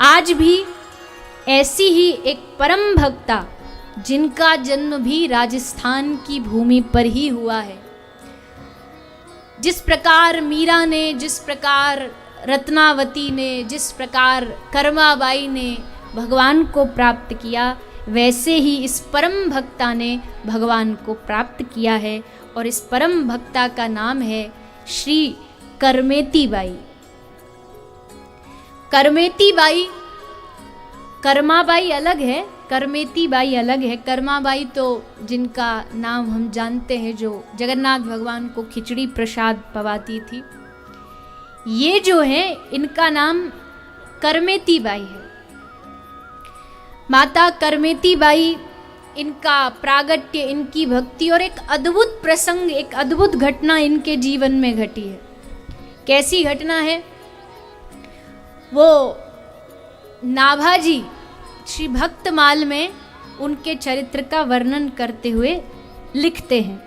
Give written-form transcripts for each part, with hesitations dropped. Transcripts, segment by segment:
आज भी ऐसी ही एक परम भक्ता, जिनका जन्म भी राजस्थान की भूमि पर ही हुआ है, जिस प्रकार मीरा ने, जिस प्रकार रत्नावती ने, जिस प्रकार कर्माबाई ने भगवान को प्राप्त किया, वैसे ही इस परम भक्ता ने भगवान को प्राप्त किया है। और इस परम भक्ता का नाम है श्री करमेती बाई। करमेती बाई, कर्माबाई अलग है, करमेती बाई अलग है। कर्माबाई तो जिनका नाम हम जानते हैं, जो जगन्नाथ भगवान को खिचड़ी प्रसाद पवाती थी, ये जो है इनका नाम करमेती बाई है। माता करमेती बाई, इनका प्रागट्य, इनकी भक्ति और एक अद्भुत प्रसंग, एक अद्भुत घटना इनके जीवन में घटी है। कैसी घटना है? वो नाभाजी श्री भक्तमाल में उनके चरित्र का वर्णन करते हुए लिखते हैं,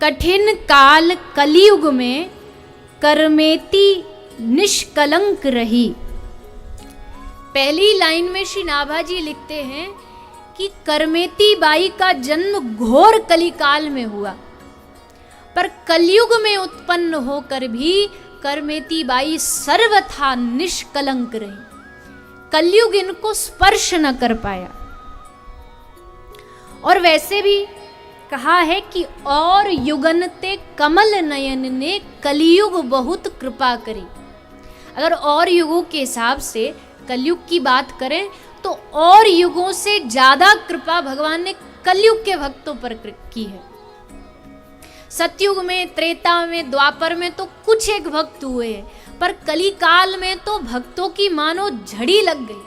कठिन काल कलियुग में करमेती निष्कलंक रही। पहली लाइन में श्री नाभाजी लिखते हैं कि करमेती बाई का जन्म घोर कलिकाल में हुआ, पर कलयुग में उत्पन्न होकर भी करमेती बाई सर्वथा निष्कलंक रही। कलयुग इनको स्पर्श न कर पाया। और वैसे भी कहा है कि और युगनते कमल नयन ने कलियुग बहुत कृपा करी। अगर और युगों के हिसाब से कलयुग की बात करें तो और युगों से ज्यादा कृपा भगवान ने कलयुग के भक्तों पर की है। सतयुग में, त्रेता में, द्वापर में तो कुछ एक भक्त हुए हैं, पर कलिकाल में तो भक्तों की मानो झड़ी लग गई।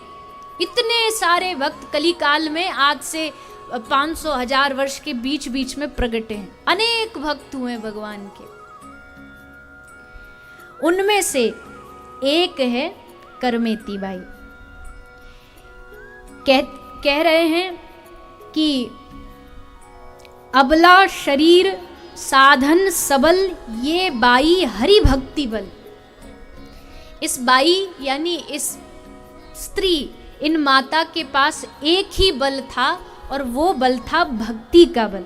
इतने सारे भक्त कलिकाल में आज से 500,000 वर्ष के बीच बीच में प्रगटे हैं। अनेक भक्त हुए भगवान के। उनमें से एक है करमेती बाई। कह रहे हैं कि अबला शरीर साधन सबल, ये बाई हरि भक्ति बल। इस बाई यानी इस स्त्री, इन माता के पास एक ही बल था, और वो बल था भक्ति का बल।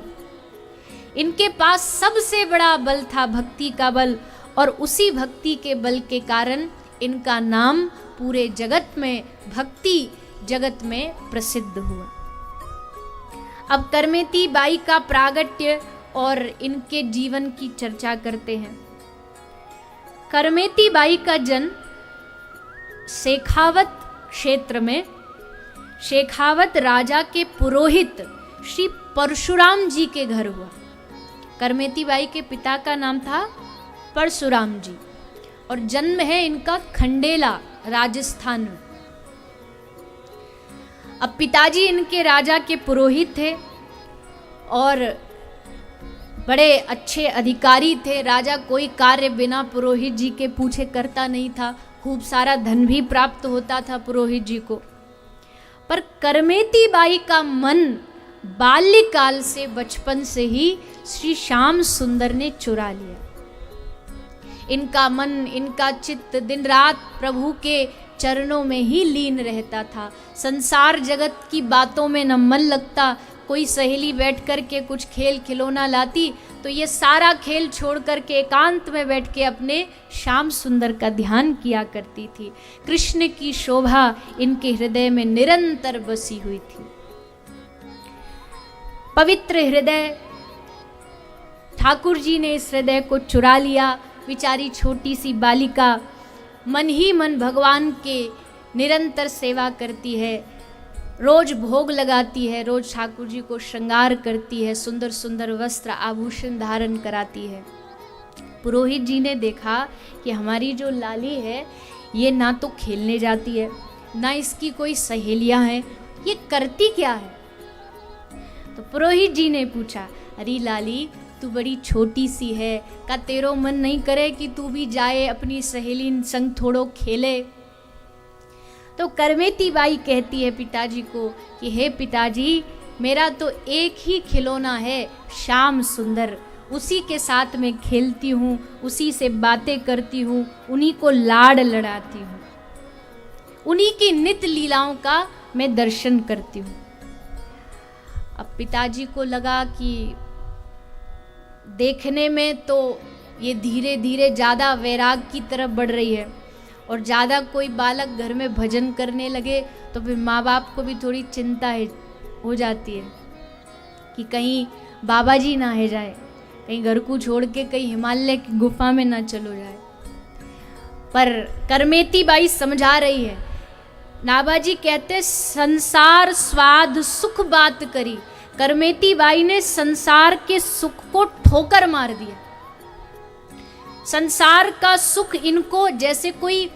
इनके पास सबसे बड़ा बल था भक्ति का बल, और उसी भक्ति के बल के कारण इनका नाम पूरे जगत में, भक्ति जगत में प्रसिद्ध हुआ। अब करमेती बाई का प्रागट्य और इनके जीवन की चर्चा करते हैं। करमेती बाई का जन्म शेखावत क्षेत्र में शेखावत राजा के पुरोहित श्री परशुराम जी के घर हुआ। करमेती बाई के पिता का नाम था परशुराम जी, और जन्म है इनका खंडेला, राजस्थान में। अब पिताजी इनके राजा के पुरोहित थे और बड़े अच्छे अधिकारी थे। राजा कोई कार्य बिना पुरोहित जी के पूछे करता नहीं था। खूब सारा धन भी प्राप्त होता था पुरोहित जी को। पर करमेती बाई का मन बाल्यकाल से, बचपन से ही श्री श्याम सुंदर ने चुरा लिया। इनका मन, इनका चित्त दिन रात प्रभु के चरणों में ही लीन रहता था। संसार जगत की बातों में न मन लगता। कोई सहेली बैठ कर के कुछ खेल खिलौना लाती तो ये सारा खेल छोड़ कर के एकांत में बैठ के अपने श्याम सुंदर का ध्यान किया करती थी। कृष्ण की शोभा इनके हृदय में निरंतर बसी हुई थी। पवित्र हृदय, ठाकुर जी ने इस हृदय को चुरा लिया। बेचारी छोटी सी बालिका मन ही मन भगवान के निरंतर सेवा करती है, रोज भोग लगाती है, रोज ठाकुर जी को श्रृंगार करती है, सुंदर सुंदर वस्त्र आभूषण धारण कराती है। पुरोहित जी ने देखा कि हमारी जो लाली है ये ना तो खेलने जाती है, ना इसकी कोई सहेलियां हैं, ये करती क्या है? तो पुरोहित जी ने पूछा, अरे लाली तू बड़ी छोटी सी है, का तेरो मन नहीं करे कि तू भी जाए अपनी सहेली संग थोड़ो खेले? तो करमेती बाई कहती है पिताजी को कि हे पिताजी, मेरा तो एक ही खिलौना है श्याम सुंदर, उसी के साथ में खेलती हूँ, उसी से बातें करती हूँ, उन्हीं को लाड़ लड़ाती हूँ। उन्हीं की नित्य लीलाओं का मैं दर्शन करती हूँ। अब पिताजी को लगा कि देखने में तो ये धीरे धीरे ज़्यादा वैराग की तरफ बढ़ रही है, और ज़्यादा कोई बालक घर में भजन करने लगे तो फिर माँ बाप को भी थोड़ी चिंता हो जाती है कि कहीं बाबा जी ना है जाए, कहीं घर को छोड़ के कहीं हिमालय की गुफा में ना चलो जाए। पर करमेती बाई समझा रही है। नाभाजी कहते संसार स्वाद सुख बात करी। करमेती बाई ने संसार के सुख को ठोकर मार दिया। संसार का सुख इनको जैसे कोई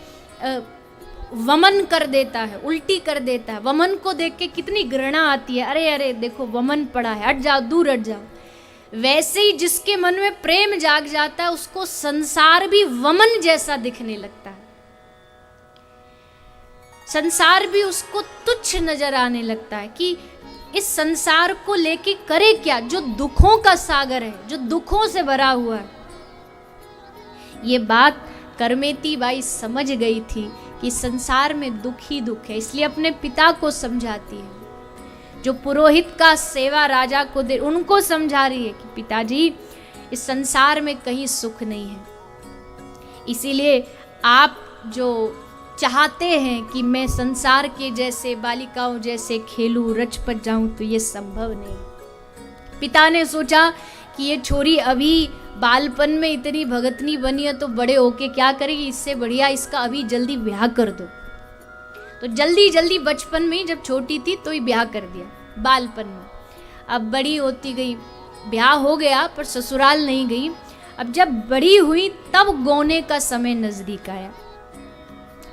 वमन कर देता है, उल्टी कर देता है। वमन को देख के कितनी घृणा आती है, अरे अरे देखो वमन पड़ा है, हट जाओ, दूर हट जाओ। वैसे ही जिसके मन में प्रेम जाग जाता है उसको संसार भी वमन जैसा दिखने लगता है, संसार भी उसको तुच्छ नजर आने लगता है कि इस संसार को लेके करे क्या, जो दुखों का सागर है, जो दुखों से भरा हुआ है। ये बात करमेती बाई समझ गई थी कि संसार में दुख ही दुख है, इसलिए अपने पिता को समझाती है। जो पुरोहित का सेवा राजा को दे, उनको समझा रही है कि पिताजी इस संसार में कहीं सुख नहीं है, इसीलिए आप जो चाहते हैं कि मैं संसार के जैसे बालिकाओं जैसे खेलूं, रचपच जाऊं, तो ये संभव नहीं। पिता ने सोचा कि ये छोरी अभी बालपन में इतनी भगतनी बनी है तो बड़े होके क्या करेगी, इससे बढ़िया इसका अभी जल्दी ब्याह कर दो। तो जल्दी जल्दी बचपन में ही, जब छोटी थी तो ही ब्याह कर दिया, बालपन में। अब बड़ी होती गई, ब्याह हो गया पर ससुराल नहीं गई। अब जब बड़ी हुई तब गौने का समय नजदीक आया।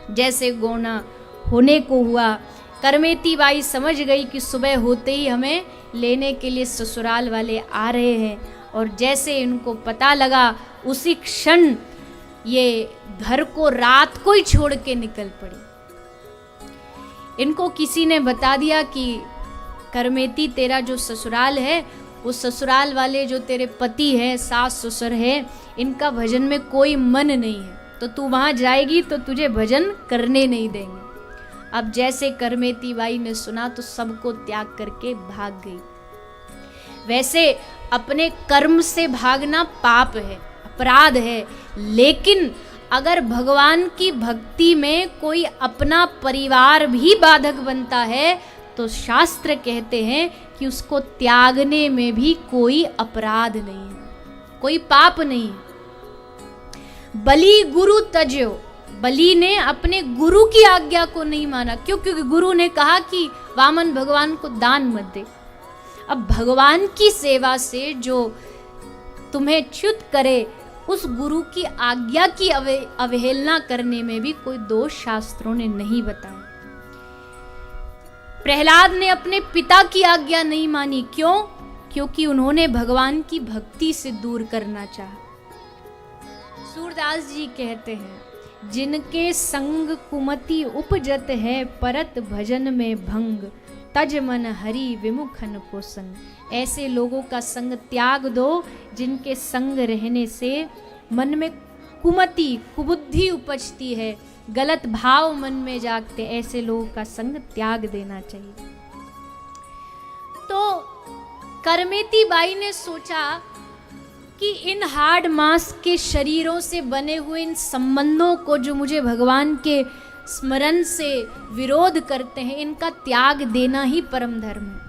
जैसे गौना होने को हुआ, करमेती बाई समझ गई कि सुबह होते ही हमें लेने के लिए ससुराल वाले आ रहे हैं, और जैसे इनको पता लगा उसी क्षण ये घर को रात को ही छोड़ के निकल पड़ी। इनको किसी ने बता दिया कि करमेती तेरा जो ससुराल है, वो ससुराल वाले जो तेरे पति हैं, सास ससुर है, इनका भजन में कोई मन नहीं है, तो तू वहां जाएगी तो तुझे भजन करने नहीं देंगे। अब जैसे करमेती बाई ने सुना तो सबको त्याग करके भाग गई। वैसे अपने कर्म से भागना पाप है, अपराध है, लेकिन अगर भगवान की भक्ति में कोई अपना परिवार भी बाधक बनता है तो शास्त्र कहते हैं कि उसको त्यागने में भी कोई अपराध नहीं है, कोई पाप नहीं है। बलि गुरु तज्यो, बलि ने अपने गुरु की आज्ञा को नहीं माना। क्यों? क्योंकि गुरु ने कहा कि वामन भगवान को दान मत दे। अब भगवान की सेवा से जो तुम्हें च्युत करे, उस गुरु की आज्ञा की अवहेलना करने में भी कोई दोष शास्त्रों ने नहीं बताया। प्रहलाद ने अपने पिता की आज्ञा नहीं मानी। क्यों? क्योंकि उन्होंने भगवान की भक्ति से दूर करना चाहा। सूरदास जी कहते हैं, जिनके संग कुमति उपजत है, परत भजन में भंग, तज मन हरि विमुखन को संग। ऐसे लोगों का संग त्याग दो जिनके संग रहने से मन में कुमति, कुबुद्धि उपजती है, गलत भाव मन में जागते। ऐसे लोगों का संग त्याग देना चाहिए। तो करमेती बाई ने सोचा कि इन हाड़ मांस के शरीरों से बने हुए इन संबंधों को, जो मुझे भगवान के स्मरण से विरोध करते हैं, इनका त्याग देना ही परम धर्म है।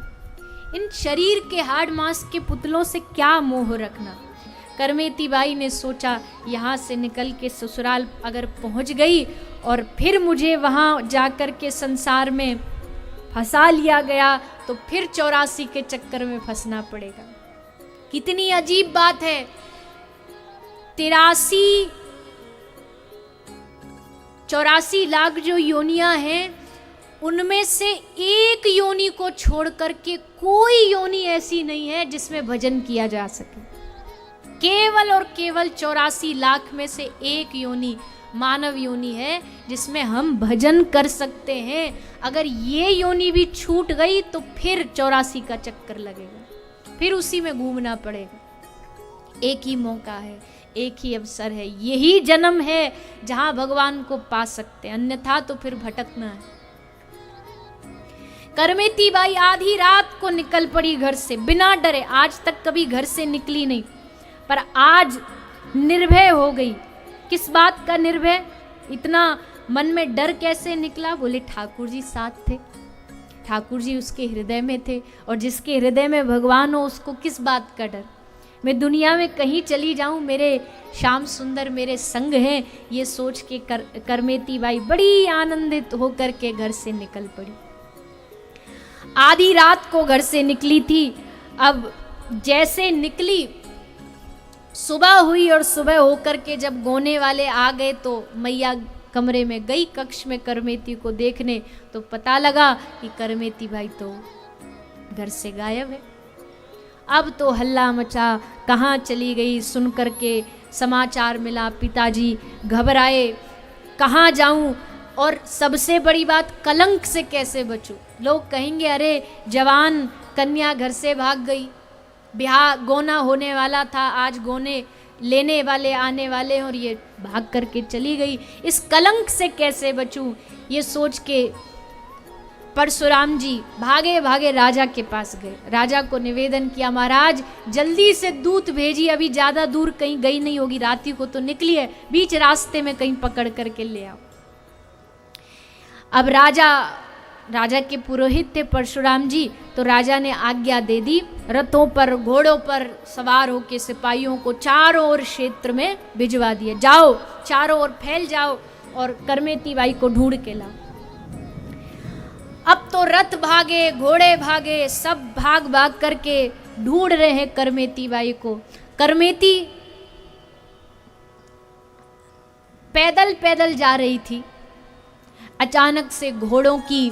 इन शरीर के हाड़ मांस के पुतलों से क्या मोह रखना। करमेती बाई ने सोचा, यहाँ से निकल के ससुराल अगर पहुँच गई और फिर मुझे वहाँ जाकर के संसार में फंसा लिया गया तो फिर 84 के चक्कर में फंसना पड़ेगा। कितनी अजीब बात है। 84 लाख जो योनियां हैं, उनमें से एक योनि को छोड़ करके कोई योनि ऐसी नहीं है जिसमें भजन किया जा सके। केवल और केवल 84 लाख में से एक योनि मानव योनि है जिसमें हम भजन कर सकते हैं। अगर ये योनि भी छूट गई तो फिर 84 का चक्कर लगेगा, फिर उसी में घूमना पड़ेगा। एक ही मौका है, एक ही अवसर है, यही जन्म है जहां भगवान को पा सकते हैं, अन्यथा तो फिर भटकना है। करमेती बाई आधी रात को निकल पड़ी घर से बिना डरे, आज तक कभी घर से निकली नहीं, पर आज निर्भय हो गई। किस बात का निर्भय? इतना मन में डर कैसे निकला? बोले ठाकुर जी साथ थे, ठाकुर जी उसके हृदय में थे, और जिसके हृदय में भगवान हो उसको किस बात का डर? मैं दुनिया में कहीं चली जाऊं, मेरे श्याम सुंदर मेरे संग हैं, ये सोच के करमेती बाई बड़ी आनंदित होकर के घर से निकल पड़ी। आधी रात को घर से निकली थी। अब जैसे निकली, सुबह हुई, और सुबह होकर के जब गोने वाले आ गए तो मैया कमरे में गई, कक्ष में करमेती को देखने, तो पता लगा कि करमेती बाई तो घर से गायब है। अब तो हल्ला मचा, कहाँ चली गई? सुन करके समाचार मिला, पिताजी घबराए, कहाँ जाऊं, और सबसे बड़ी बात कलंक से कैसे बचूं? लोग कहेंगे अरे जवान कन्या घर से भाग गई, ब्याह गोना होने वाला था, आज गोने लेने वाले आने वाले और ये भाग करके चली गई, इस कलंक से कैसे बचूं? ये सोच के परशुराम जी भागे भागे राजा के पास गए। राजा को निवेदन किया, महाराज जल्दी से दूत भेजिए, अभी ज़्यादा दूर कहीं गई नहीं होगी, राती को तो निकली है, बीच रास्ते में कहीं पकड़ करके ले आओ। अब राजा के पुरोहित थे परशुराम जी, तो राजा ने आज्ञा दे दी, रथों पर घोड़ों पर सवार होकर सिपाहियों को चारों ओर क्षेत्र में भिजवा दिया, जाओ चारों ओर फैल जाओ और करमेती बाई को ढूंढ के लाओ। अब तो रथ भागे, घोड़े भागे, सब भाग भाग करके ढूंढ रहे हैं करमेती बाई को। करमेती पैदल पैदल जा रही थी, अचानक से घोड़ों की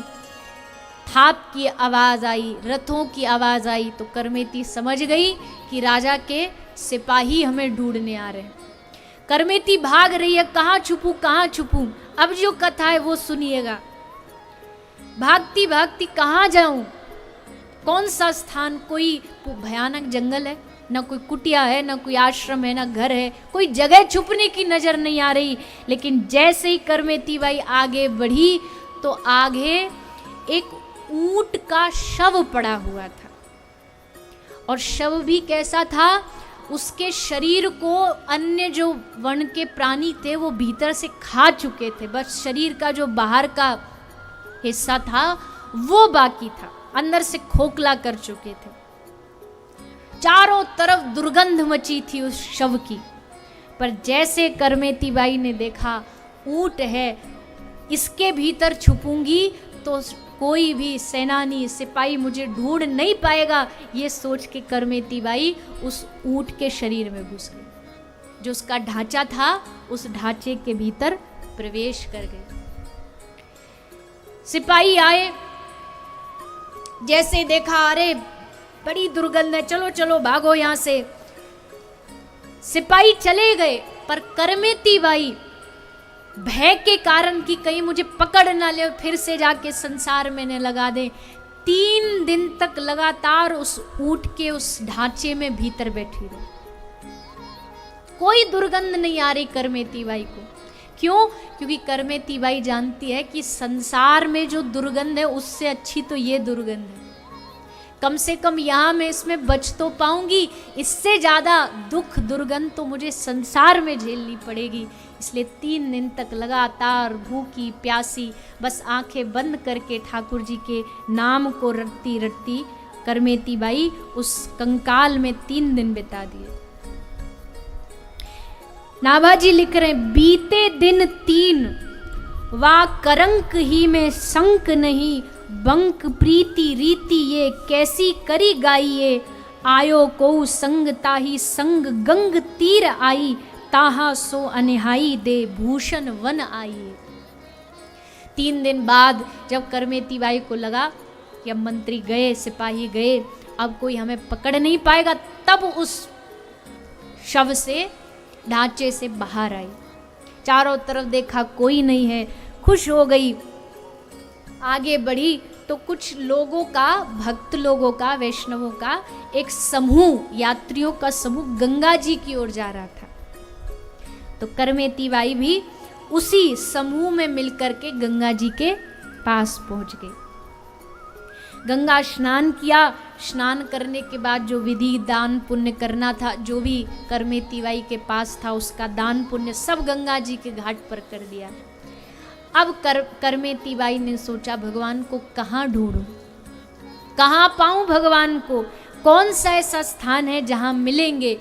थाप की आवाज आई, रथों की आवाज आई, तो करमेती समझ गई कि राजा के सिपाही हमें ढूंढने आ रहे हैं। करमेती भाग रही है, कहाँ छुपूं कहाँ छुपूं? अब जो कथा है वो सुनिएगा। भागती भागती कहाँ जाऊं, कौन सा स्थान? कोई भयानक जंगल है, ना कोई कुटिया है, ना कोई आश्रम है, ना घर है, कोई जगह छुपने की नजर नहीं आ रही। लेकिन जैसे ही करमेती बाई आगे बढ़ी तो आगे एक ऊंट का शव पड़ा हुआ था, और शव भी कैसा था? उसके शरीर को अन्य जो वन के प्राणी थे वो भीतर से खा चुके थे, बस शरीर का जो बाहर का हिस्सा था वो बाकी था, अंदर से खोखला कर चुके थे। चारों तरफ दुर्गंध मची थी उस शव की। पर जैसे करमेती बाई ने देखा ऊंट है, इसके भीतर छुपूंगी तो कोई भी सेनानी सिपाही मुझे ढूंढ नहीं पाएगा, ये सोच के करमेती बाई उस ऊंट के शरीर में घुस गई, जो उसका ढांचा था उस ढांचे के भीतर प्रवेश कर गई। सिपाही आए, जैसे देखा अरे बड़ी दुर्गंध है, चलो चलो भागो यहां से। सिपाही चले गए, पर करमेती बाई भय के कारण कि कहीं मुझे पकड़ ना ले और फिर से जाके संसार में न लगा दे, 3 दिन तक लगातार उस ऊंट के उस ढांचे में भीतर बैठी रही। कोई दुर्गंध नहीं आ रही करमेती बाई को। क्यों? क्योंकि करमेती बाई जानती है कि संसार में जो दुर्गंध है उससे अच्छी तो ये दुर्गंध है, कम से कम यहाँ मैं इसमें बच तो पाऊंगी, इससे ज़्यादा दुख दुर्गंध तो मुझे संसार में झेलनी पड़ेगी। इसलिए 3 दिन तक लगातार भूखी प्यासी बस आंखें बंद करके ठाकुर जी के नाम को रटती रटती करमेती बाई उस कंकाल में 3 दिन बिता दिए। नाभाजी लिख रहे हैं, बीते दिन 3 वा करंक ही में संक नहीं, बंक प्रीति रीति ये कैसी करी गाइए, आयो को संग ताही संग गंग तीर आई, ताहा सो अनहाई दे भूषण वन आइए। 3 दिन बाद जब करमेती बाई को लगा कि अब मंत्री गए, सिपाही गए, अब कोई हमें पकड़ नहीं पाएगा, तब उस शव से ढांचे से बाहर आई, चारों तरफ देखा कोई नहीं है, खुश हो गई। आगे बढ़ी तो कुछ लोगों का, भक्त लोगों का, वैष्णवों का एक समूह, यात्रियों का समूह गंगा जी की ओर जा रहा था। तो करमेती बाई भी उसी समूह में मिलकर के गंगा जी के पास पहुंच गई। गंगा स्नान किया। स्नान करने के बाद जो विधि दान पुण्य करना था, जो भी करमेती बाई के पास था, उसका दान पुण्य सब गंगा जी के घाट पर कर दिया। अब करमेती बाई ने सोचा भगवान को कहाँ ढूंढूं, कहाँ पाऊं भगवान को, कौन सा ऐसा स्थान है जहाँ मिलेंगे।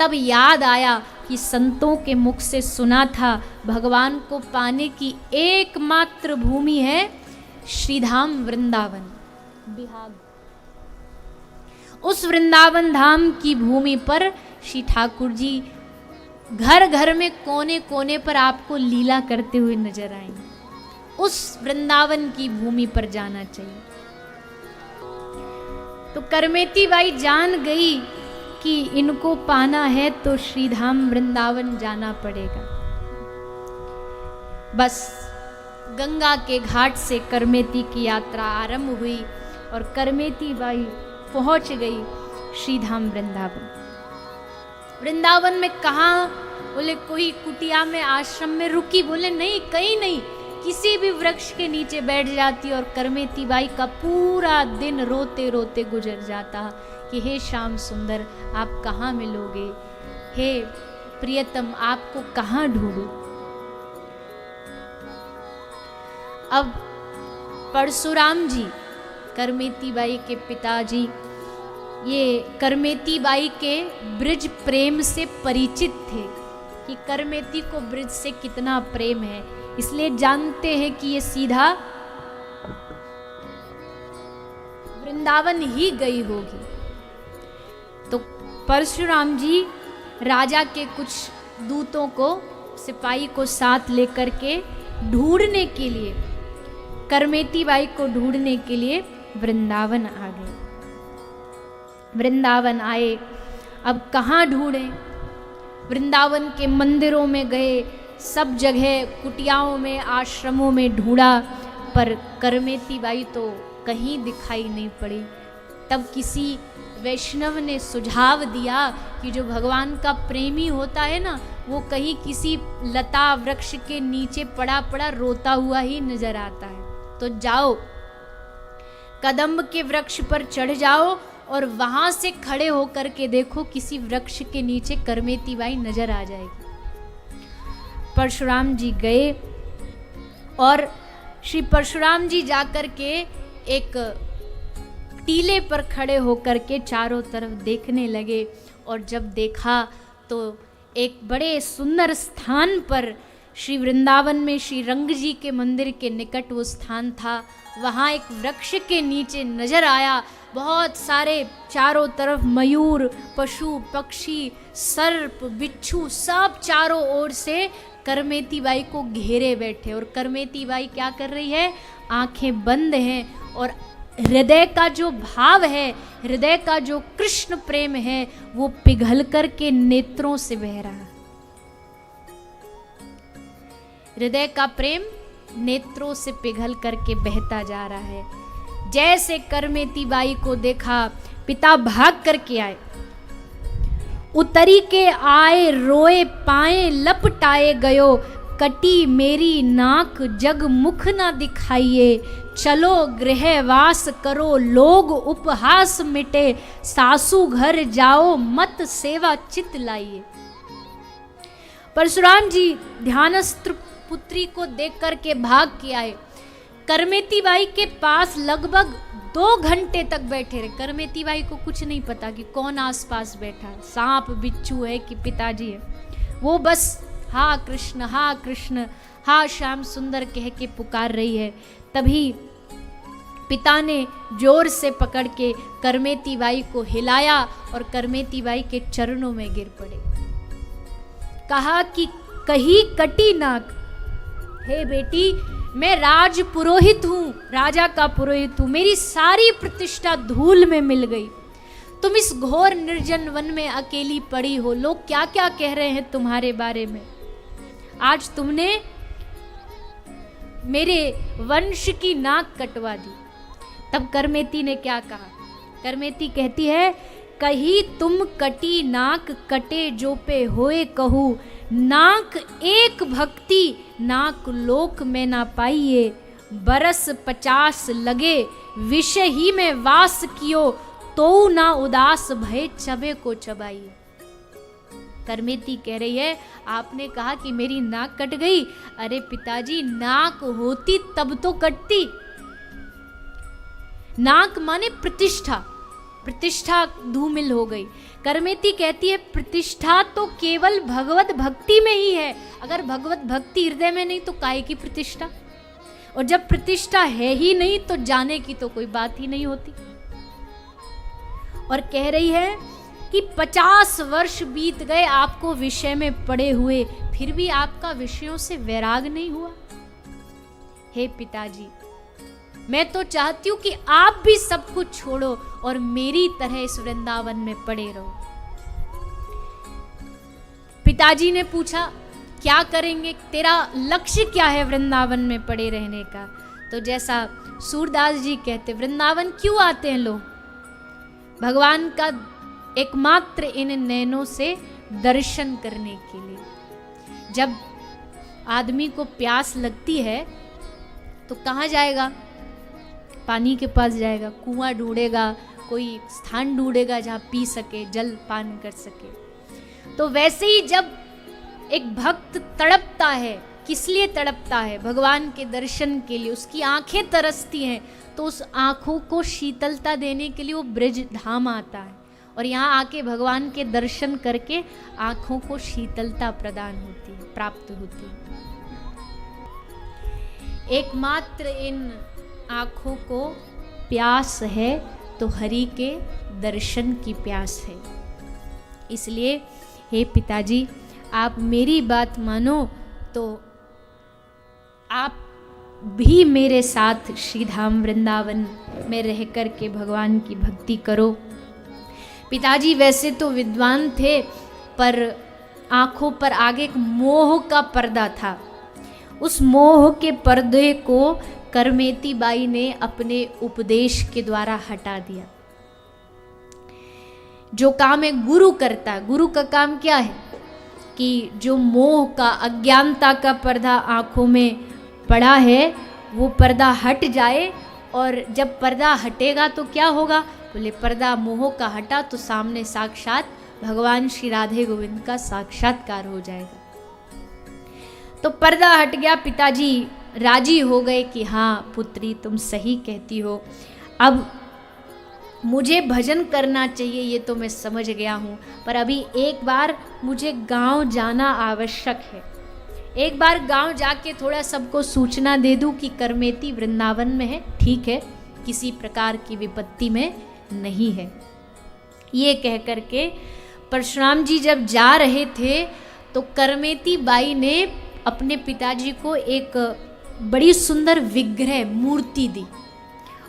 तब याद आया कि संतों के मुख से सुना था भगवान को पाने की एकमात्र भूमि है श्रीधाम वृंदावन बिहाग। उस वृंदावन धाम की भूमि पर श्री ठाकुर जी घर घर में कोने कोने पर आपको लीला करते हुए नजर आएंगे। उस वृंदावन की भूमि पर जाना चाहिए। तो करमेती बाई जान गई कि इनको पाना है तो श्रीधाम वृंदावन जाना पड़ेगा। बस गंगा के घाट से करमेती की यात्रा आरंभ हुई और करमेती बाई पहुंच गई श्रीधाम वृंदावन। वृंदावन में कहाँ? बोले कोई कुटिया में, आश्रम में रुकी? बोले नहीं, कहीं नहीं, किसी भी वृक्ष के नीचे बैठ जाती और करमेती बाई का पूरा दिन रोते रोते गुजर जाता कि हे श्याम सुंदर आप कहाँ मिलोगे, हे प्रियतम आपको कहाँ ढूंढूं। अब परशुराम जी करमेती बाई के पिताजी ये करमेती बाई के ब्रिज प्रेम से परिचित थे कि करमेती को ब्रिज से कितना प्रेम है, इसलिए जानते हैं कि ये सीधा वृंदावन ही गई होगी। तो परशुराम जी राजा के कुछ दूतों को, सिपाही को साथ लेकर के ढूंढने के लिए, करमेती बाई को ढूंढने के लिए वृंदावन आ गए। वृंदावन आए। अब कहाँ ढूंढें? वृंदावन के मंदिरों में गए, सब जगह कुटियाओं में, आश्रमों में ढूंढा, पर करमेती बाई तो कहीं दिखाई नहीं पड़ी। तब किसी वैष्णव ने सुझाव दिया कि जो भगवान का प्रेमी होता है ना, वो कहीं किसी लता वृक्ष के नीचे पड़ा पड़ा रोता हुआ ही नजर आता है। तो जाओ, कदम्ब के वृक्ष पर चढ़ जाओ और वहां से खड़े होकर के देखो, किसी वृक्ष के नीचे करमेती बाई नजर आ जाएगी। परशुराम जी गए और श्री परशुराम जी जाकर के एक टीले पर खड़े होकर के चारों तरफ देखने लगे। और जब देखा तो एक बड़े सुंदर स्थान पर, श्री वृंदावन में श्री रंग जी के मंदिर के निकट वो स्थान था, वहाँ एक वृक्ष के नीचे नजर आया बहुत सारे चारों तरफ मयूर, पशु पक्षी, सर्प, बिच्छू सब चारों ओर से करमेती बाई को घेरे बैठे। और करमेती बाई क्या कर रही है? आंखें बंद हैं और हृदय का जो भाव है, हृदय का जो कृष्ण प्रेम है, वो पिघल कर के नेत्रों से बह रहा है। हृदय का प्रेम नेत्रों से पिघल करके बहता जा रहा है। जैसे करमेती बाई को देखा, पिता भाग करके आए, उतरी के आए, रोए पाए लपटाए गयो, कटी मेरी नाक जग मुख ना दिखाइए, चलो गृहवास करो लोग उपहास मिटे, सासू घर जाओ मत सेवा चित लाइए। परशुराम जी ध्यानस्थ पुत्री को देख करके भाग के आए। करमेती बाई के पास लगभग 2 घंटे तक बैठे रहे। करमेती बाई को कुछ नहीं पता कि कौन आसपास बैठा है, सांप बिच्छू है कि पिताजी है। वो बस हा कृष्ण, हा कृष्ण, हा श्याम सुंदर कह के पुकार रही है। तभी पिता ने जोर से पकड़ के करमेती बाई को हिलाया और करमेती बाई के चरणों में गिर पड़े। कहा कि कही कटी नाक, हे बेटी मैं राज पुरोहित हूँ, राजा का पुरोहित हूँ, मेरी सारी प्रतिष्ठा धूल में मिल गई। तुम इस घोर निर्जन वन में अकेली पड़ी हो, लोग क्या क्या कह रहे हैं तुम्हारे बारे में। आज तुमने मेरे वंश की नाक कटवा दी। तब करमेती ने क्या कहा? करमेती कहती है, कही तुम कटी नाक कटे जो पे होए कहू, नाक एक भक्ति नाक लोक में ना पाइए, बरस 50 लगे विषय ही में वास कियो, तो ना उदास भय चबे को चबाइए। करमेती कह रही है, आपने कहा कि मेरी नाक कट गई, अरे पिताजी नाक होती तब तो कटती। नाक माने प्रतिष्ठा, प्रतिष्ठा धूमिल हो गई। करमेती कहती है प्रतिष्ठा तो केवल भगवत भक्ति में ही है, अगर भगवत भक्ति हृदय में नहीं तो काहे की प्रतिष्ठा, और जब प्रतिष्ठा है ही नहीं तो जाने की तो कोई बात ही नहीं होती। और कह रही है कि 50 वर्ष बीत गए आपको विषय में पड़े हुए, फिर भी आपका विषयों से वैराग नहीं हुआ। हे पिताजी, मैं तो चाहती हूं कि आप भी सब कुछ छोड़ो और मेरी तरह इस वृंदावन में पड़े रहो। पिताजी ने पूछा क्या करेंगे, तेरा लक्ष्य क्या है वृंदावन में पड़े रहने का? तो जैसा सूरदास जी कहते, वृंदावन क्यों आते हैं लोग? भगवान का एकमात्र इन नैनों से दर्शन करने के लिए। जब आदमी को प्यास लगती है तो कहाँ जाएगा? पानी के पास जाएगा, कुआं ढूंढेगा, कोई स्थान ढूंढेगा जहाँ पी सके, जल पान कर सके। तो वैसे ही जब एक भक्त तड़पता है, किस लिए तड़पता है? भगवान के दर्शन के लिए। उसकी आंखें तरसती हैं, तो उस आंखों को शीतलता देने के लिए वो ब्रज धाम आता है, और यहाँ आके भगवान के दर्शन करके आंखों को शीतलता प्रदान होती है, प्राप्त होती है। एकमात्र इन आंखों को प्यास है तो हरि के दर्शन की प्यास है। इसलिए हे पिताजी, आप मेरी बात मानो तो आप भी मेरे साथ श्रीधाम वृंदावन में रह कर के भगवान की भक्ति करो। पिताजी वैसे तो विद्वान थे, पर आंखों पर आगे एक मोह का पर्दा था। उस मोह के पर्दे को करमेती बाई ने अपने उपदेश के द्वारा हटा दिया। जो काम एक गुरु करता है, गुरु का काम क्या है कि जो मोह का, अज्ञानता का पर्दा आंखों में पड़ा है वो पर्दा हट जाए, और जब पर्दा हटेगा तो क्या होगा? बोले पर्दा मोह का हटा तो सामने साक्षात भगवान श्री राधे गोविंद का साक्षात्कार हो जाएगा। तो पर्दा हट गया, पिताजी राजी हो गए कि हाँ पुत्री तुम सही कहती हो, अब मुझे भजन करना चाहिए, ये तो मैं समझ गया हूँ, पर अभी एक बार मुझे गांव जाना आवश्यक है। एक बार गांव जाके थोड़ा सबको सूचना दे दूँ कि करमेती वृंदावन में है, ठीक है, किसी प्रकार की विपत्ति में नहीं है। ये कह कर के परशुराम जी जब जा रहे थे तो करमेती बाई ने अपने पिताजी को एक बड़ी सुंदर विग्रह मूर्ति दी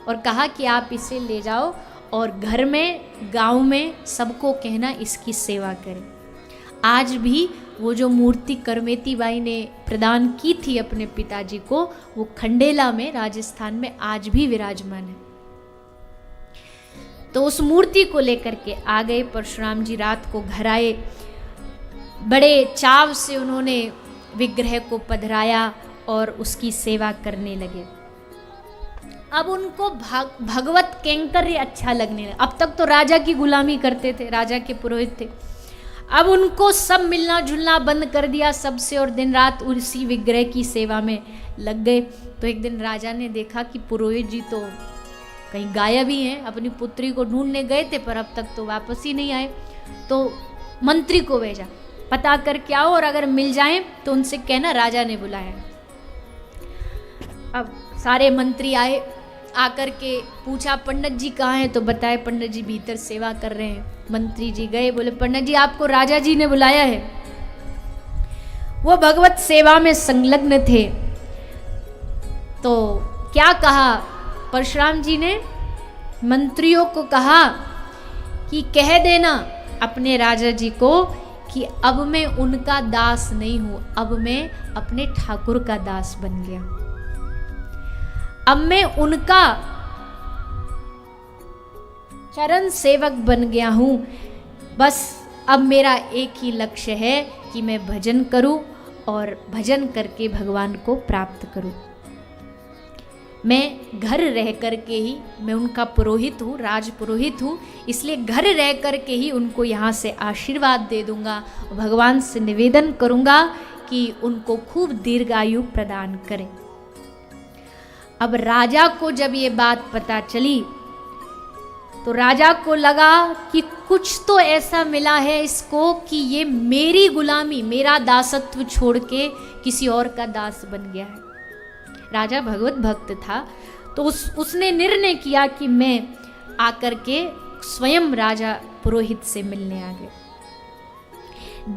और कहा कि आप इसे ले जाओ और घर में, गांव में सबको कहना इसकी सेवा करें। आज भी वो जो मूर्ति करमेती बाई ने प्रदान की थी अपने पिताजी को, वो खंडेला में, राजस्थान में आज भी विराजमान है। तो उस मूर्ति को लेकर के आ गए परशुराम जी, रात को घर आए, बड़े चाव से उन्होंने विग्रह को पधराया और उसकी सेवा करने लगे। अब उनको भगवत कैंकर्य अच्छा लगने लगा। अब तक तो राजा की गुलामी करते थे, राजा के पुरोहित थे, अब उनको सब मिलना जुलना बंद कर दिया सबसे, और दिन रात उसी विग्रह की सेवा में लग गए। तो एक दिन राजा ने देखा कि पुरोहित जी तो कहीं गायब ही हैं, अपनी पुत्री को ढूंढने गए थे पर अब तक तो वापस ही नहीं आए। तो मंत्री को भेजा, पता करके आओ और अगर मिल जाए तो उनसे कहना राजा ने बुलाया। अब सारे मंत्री आए, आकर के पूछा पंडित जी कहाँ हैं, तो बताए पंडित जी भीतर सेवा कर रहे हैं। मंत्री जी गए, बोले पंडित जी आपको राजा जी ने बुलाया है। वो भगवत सेवा में संलग्न थे। तो क्या कहा परशुराम जी ने? मंत्रियों को कहा कि कह देना अपने राजा जी को कि अब मैं उनका दास नहीं हूं, अब मैं अपने ठाकुर का दास बन गया, अब मैं उनका चरण सेवक बन गया हूं। बस अब मेरा एक ही लक्ष्य है कि मैं भजन करूं और भजन करके भगवान को प्राप्त करूं। मैं घर रह कर के ही, मैं उनका पुरोहित हूँ, राज पुरोहित हूँ, इसलिए घर रह कर के ही उनको यहाँ से आशीर्वाद दे दूंगा। भगवान से निवेदन करूँगा कि उनको खूब दीर्घायु प्रदान करें। अब राजा को जब ये बात पता चली तो राजा को लगा कि कुछ तो ऐसा मिला है इसको कि ये मेरी गुलामी, मेरा दासत्व छोड़ के किसी और का दास बन गया है। राजा भगवत भक्त था तो उसने निर्णय किया कि मैं आकर के स्वयं राजा पुरोहित से मिलने आ गए।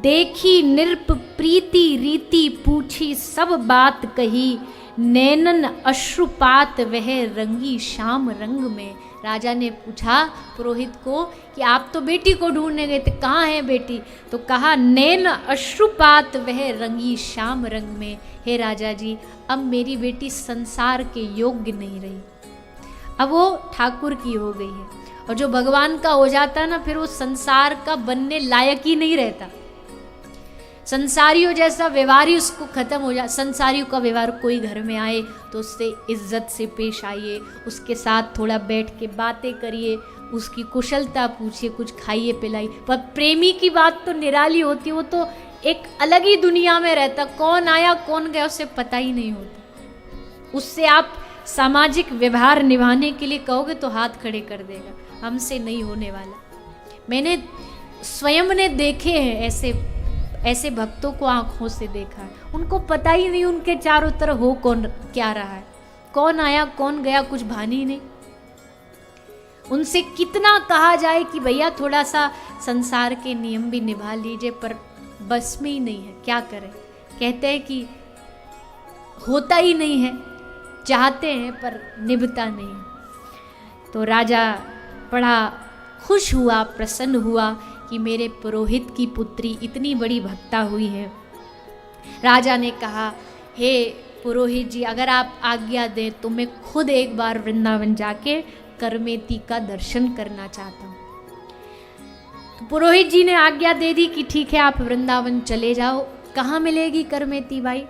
देखी निरप प्रीति रीति पूछी सब बात कही, नैनन अश्रुपात वह रंगी श्याम रंग में। राजा ने पूछा पुरोहित को कि आप तो बेटी को ढूंढने गए थे, कहाँ है बेटी? तो कहा नैन अश्रुपात वह रंगी श्याम रंग में। हे राजा जी, अब मेरी बेटी संसार के योग्य नहीं रही, अब वो ठाकुर की हो गई है, और जो भगवान का हो जाता है ना फिर वो संसार का बनने लायक ही नहीं रहता। संसारियों जैसा व्यवहार ही उसको खत्म हो जाए। संसारियों का व्यवहार, कोई घर में आए तो उससे इज्जत से पेश आइए, उसके साथ थोड़ा बैठ के बातें करिए, उसकी कुशलता पूछिए, कुछ खाइए पिलाइए। पर प्रेमी की बात तो निराली होती है, वो तो एक अलग ही दुनिया में रहता, कौन आया कौन गया उसे पता ही नहीं होता। उससे आप सामाजिक व्यवहार निभाने के लिए कहोगे तो हाथ खड़े कर देगा, हमसे नहीं होने वाला। मैंने स्वयं ने देखे हैं ऐसे भक्तों को, आंखों से देखा है। उनको पता ही नहीं उनके चारों तरफ हो कौन क्या रहा है, कौन आया कौन गया कुछ भान ही नहीं। उनसे कितना कहा जाए कि भैया थोड़ा सा संसार के नियम भी निभा लीजिए, पर बस में ही नहीं है, क्या करें। कहते हैं कि होता ही नहीं है, चाहते हैं पर निभता नहीं। तो राजा बड़ा खुश हुआ, प्रसन्न हुआ कि मेरे पुरोहित की पुत्री इतनी बड़ी भक्ता हुई है। राजा ने कहा, हे पुरोहित जी, अगर आप आज्ञा दें तो मैं खुद एक बार वृंदावन जाके करमेती का दर्शन करना चाहता हूँ। तो पुरोहित जी ने आज्ञा दे दी कि ठीक है, आप वृंदावन चले जाओ। कहाँ मिलेगी करमेती बाई?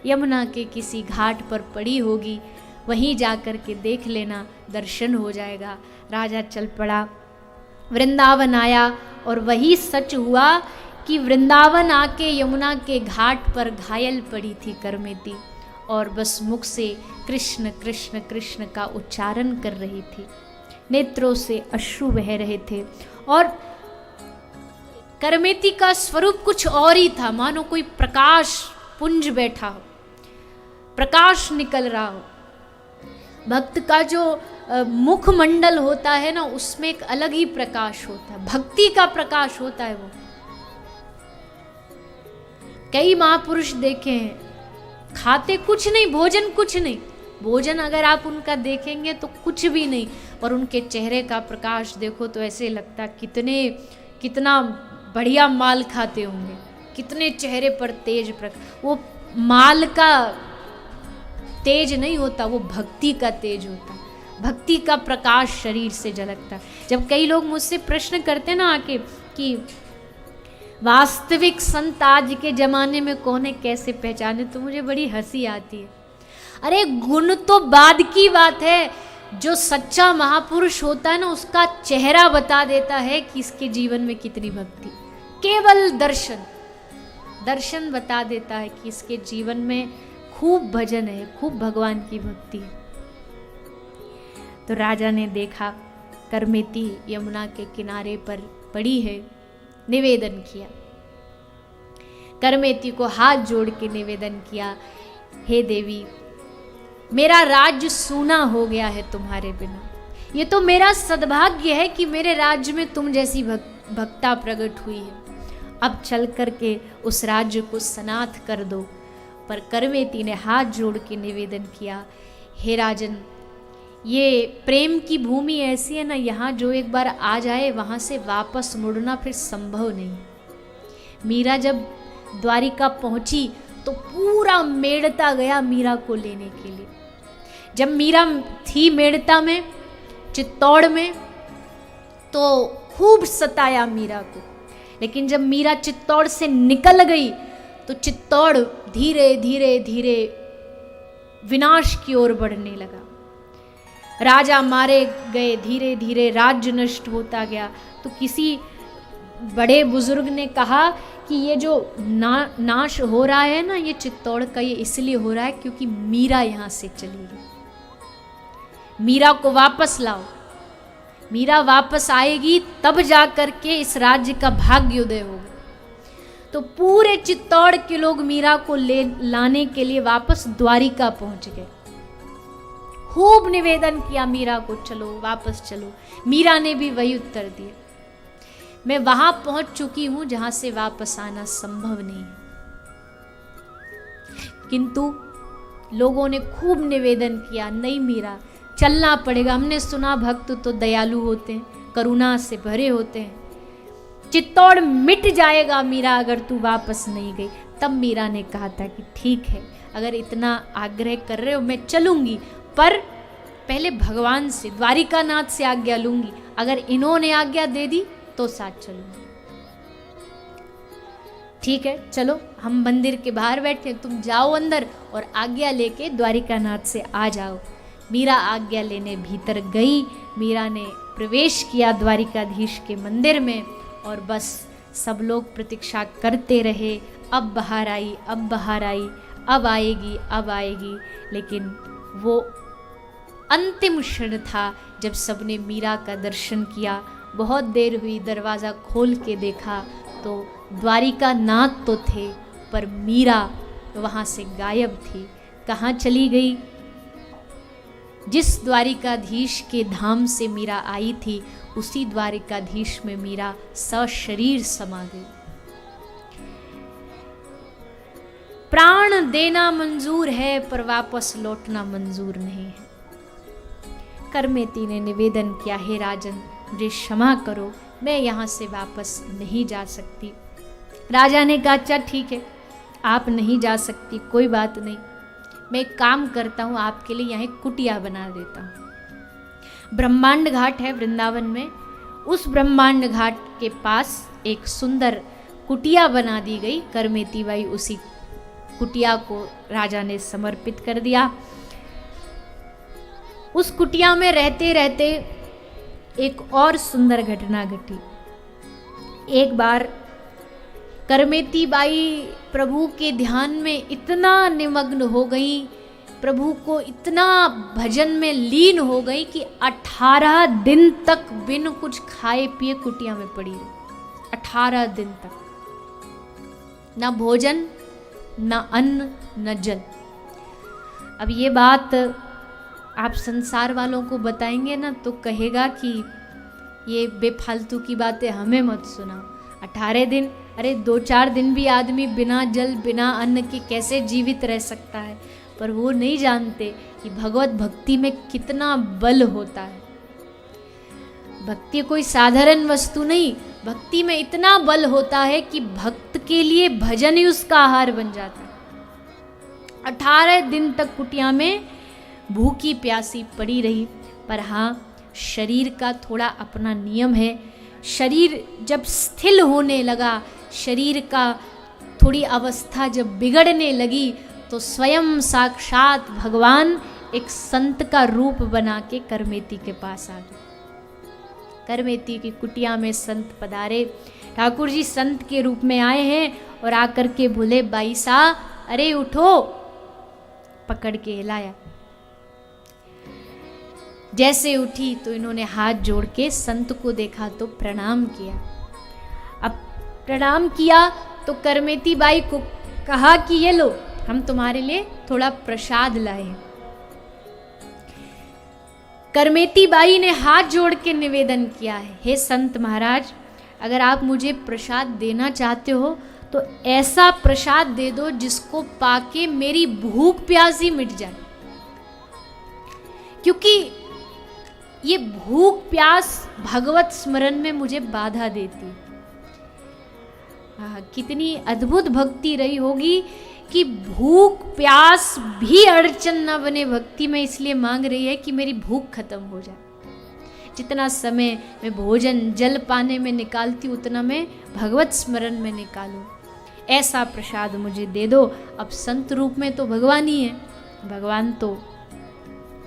यमुना के किसी घाट पर पड़ी होगी, वहीं जा कर के देख लेना, दर्शन हो जाएगा। राजा चल पड़ा, वृंदावन आया, और वही सच हुआ कि वृंदावन आके यमुना के घाट पर घायल पड़ी थी करमेती, और बस मुख से कृष्ण कृष्ण कृष्ण का उच्चारण कर रही थी, नेत्रों से अश्रु बह रहे थे। और करमेती का स्वरूप कुछ और ही था, मानो कोई प्रकाश पुंज बैठा हो, प्रकाश निकल रहा हो। भक्त का जो मुखमंडल होता है ना, उसमें एक अलग ही प्रकाश होता है, भक्ति का प्रकाश होता है वो। कई महापुरुष देखे हैं, खाते कुछ नहीं, भोजन कुछ नहीं, भोजन अगर आप उनका देखेंगे तो कुछ भी नहीं, पर उनके चेहरे का प्रकाश देखो तो ऐसे लगता कितना बढ़िया माल खाते होंगे, कितने चेहरे पर तेज प्रकाश। वो माल का तेज नहीं होता, वो भक्ति का तेज होता है, भक्ति का प्रकाश शरीर से झलकता। जब कई लोग मुझसे प्रश्न करते ना आके कि वास्तविक संत आज के जमाने में कौन है, कैसे पहचाने, तो मुझे बड़ी हंसी आती है। अरे गुण तो बाद की बात है, जो सच्चा महापुरुष होता है ना, उसका चेहरा बता देता है कि इसके जीवन में कितनी भक्ति। केवल दर्शन बता देता है कि इसके जीवन में खूब भजन है, खूब भगवान की भक्ति है। तो राजा ने देखा करमेती यमुना के किनारे पर पड़ी है, निवेदन किया, करमेती को हाथ जोड़ के निवेदन किया, हे देवी, मेरा राज्य सूना हो गया है तुम्हारे बिना। ये तो मेरा सद्भाग्य है कि मेरे राज्य में तुम जैसी भक्ता प्रकट हुई है। अब चल कर के उस राज्य को सनाथ कर दो। पर करमेती ने हाथ जोड़ के निवेदन किया, हे राजन, ये प्रेम की भूमि ऐसी है ना, यहाँ जो एक बार आ जाए वहाँ से वापस मुड़ना फिर संभव नहीं। मीरा जब द्वारिका पहुँची तो पूरा मेड़ता गया मीरा को लेने के लिए। जब मीरा थी मेड़ता में, चित्तौड़ में, तो खूब सताया मीरा को। लेकिन जब मीरा चित्तौड़ से निकल गई तो चित्तौड़ धीरे धीरे धीरे विनाश की ओर बढ़ने लगा। राजा मारे गए, धीरे धीरे राज्य नष्ट होता गया। तो किसी बड़े बुजुर्ग ने कहा कि ये जो नाश हो रहा है ना, ये चित्तौड़ का ये इसलिए हो रहा है क्योंकि मीरा यहाँ से चली गई। मीरा को वापस लाओ, मीरा वापस आएगी तब जा करके इस राज्य का भाग्योदय होगा। तो पूरे चित्तौड़ के लोग मीरा को लाने के लिए वापस द्वारिका पहुंच गए। खूब निवेदन किया मीरा को, चलो वापस चलो। मीरा ने भी वही उत्तर दिया, मैं वहां पहुंच चुकी हूं जहां से वापस आना संभव नहीं है। किंतु लोगों ने खूब निवेदन किया, नहीं मीरा चलना पड़ेगा, हमने सुना भक्त तो दयालु होते हैं, करुणा से भरे होते हैं, चित्तौड़ मिट जाएगा मीरा अगर तू वापस नहीं गई। तब मीरा ने कहा था कि ठीक है, अगर इतना आग्रह कर रहे हो मैं चलूंगी, पर पहले भगवान से, द्वारिकानाथ से आज्ञा लूंगी। अगर इन्होंने आज्ञा दे दी तो साथ चलूंगी। ठीक है चलो, हम मंदिर के बाहर बैठे, तुम जाओ अंदर और आज्ञा लेके द्वारिकानाथ से आ जाओ। मीरा आज्ञा लेने भीतर गई। मीरा ने प्रवेश किया द्वारिकाधीश के मंदिर में और बस सब लोग प्रतीक्षा करते रहे, अब बाहर आई, अब बाहर आई, अब आएगी, अब आएगी। लेकिन वो अंतिम क्षण था जब सबने मीरा का दर्शन किया। बहुत देर हुई, दरवाज़ा खोल के देखा तो द्वारिकानाथ तो थे पर मीरा वहाँ से गायब थी। कहाँ चली गई? जिस द्वारिकाधीश के धाम से मीरा आई थी उसी द्वारिकाधीश में मीरा सशरीर समा गई। प्राण देना मंजूर है पर वापस लौटना मंजूर नहीं है। करमेती ने निवेदन किया, हे राजन मुझे क्षमा करो, मैं यहाँ से वापस नहीं जा सकती। राजा ने कहा अच्छा ठीक है, आप नहीं जा सकती, कोई बात नहीं, मैं एक काम करता हूँ, आपके लिए यहाँ एक कुटिया बना देता हूँ। ब्रह्मांड घाट है वृंदावन में, उस ब्रह्मांड घाट के पास एक सुंदर कुटिया बना दी गई। करमेती बाई उसी कुटिया को राजा ने समर्पित कर दिया। उस कुटिया में रहते रहते एक और सुंदर घटना घटी। एक बार करमेती बाई प्रभु के ध्यान में इतना निमग्न हो गई, प्रभु को इतना भजन में लीन हो गई कि 18 दिन तक बिन कुछ खाए पिए कुटिया में पड़ी रही। 18 दिन तक न भोजन, न अन्न, न जल। अब ये बात आप संसार वालों को बताएंगे ना तो कहेगा कि ये बेफालतू की बातें हमें मत सुनाओ। 18 दिन, अरे 2-4 दिन भी आदमी बिना जल बिना अन्न के कैसे जीवित रह सकता है। पर वो नहीं जानते कि भगवत भक्ति में कितना बल होता है। भक्ति कोई साधारण वस्तु नहीं, भक्ति में इतना बल होता है कि भक्त के लिए भजन ही उसका आहार बन जाता है। 18 दिन तक कुटिया में भूखी प्यासी पड़ी रही। पर हाँ, शरीर का थोड़ा अपना नियम है। शरीर जब स्थिर होने लगा, शरीर का थोड़ी अवस्था जब बिगड़ने लगी तो स्वयं साक्षात भगवान एक संत का रूप बना के करमेती के पास आ गए। करमेती की कुटिया में संत पधारे। ठाकुर जी संत के रूप में आए हैं और आकर के बोले, बाई सा अरे उठो। पकड़ के हिलाया। जैसे उठी तो इन्होंने हाथ जोड़ के संत को देखा तो प्रणाम किया। अब प्रणाम किया तो करमेती बाई को कहा कि ये लो, हम तुम्हारे लिए थोड़ा प्रसाद लाए हैं। करमेती बाई ने हाथ जोड़ के निवेदन किया है, हे संत महाराज, अगर आप मुझे प्रसाद देना चाहते हो तो ऐसा प्रसाद दे दो जिसको पाके मेरी भूख प्यास ही मिट जाए। क्योंकि ये भूख प्यास भगवत स्मरण में मुझे बाधा देती है। कितनी अद्भुत भक्ति रही होगी कि भूख प्यास भी अड़चन न बने भक्ति में, इसलिए मांग रही है कि मेरी भूख खत्म हो जाए। जितना समय मैं भोजन जल पाने में निकालती हूँ उतना मैं भगवत स्मरण में निकालूं। ऐसा प्रसाद मुझे दे दो। अब संत रूप में तो भगवान ही है, भगवान तो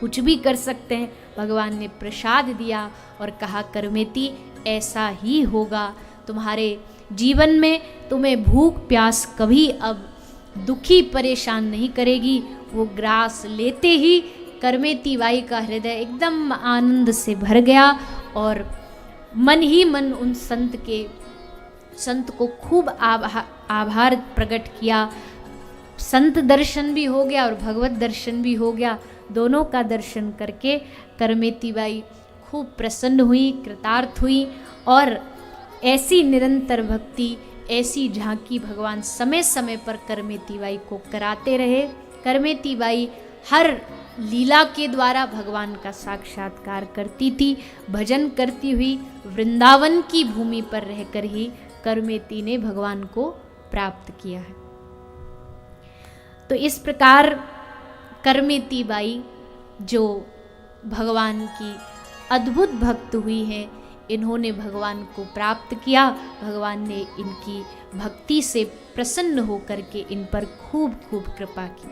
कुछ भी कर सकते हैं। भगवान ने प्रसाद दिया और कहा करमेती ऐसा ही होगा, तुम्हारे जीवन में तुम्हें भूख प्यास कभी अब दुखी परेशान नहीं करेगी। वो ग्रास लेते ही करमेती बाई का हृदय एकदम आनंद से भर गया और मन ही मन उन संत को खूब आभार प्रकट किया। संत दर्शन भी हो गया और भगवत दर्शन भी हो गया। दोनों का दर्शन करके करमेती बाई खूब प्रसन्न हुई, कृतार्थ हुई और ऐसी निरंतर भक्ति, ऐसी झांकी भगवान समय समय पर करमेती बाई को कराते रहे। करमेती बाई हर लीला के द्वारा भगवान का साक्षात्कार करती थी। भजन करती हुई वृंदावन की भूमि पर रहकर ही करमेती ने भगवान को प्राप्त किया है। तो इस प्रकार करमेती बाई जो भगवान की अद्भुत भक्त हुई हैं, इन्होंने भगवान को प्राप्त किया। भगवान ने इनकी भक्ति से प्रसन्न होकर के इन पर खूब खूब कृपा की।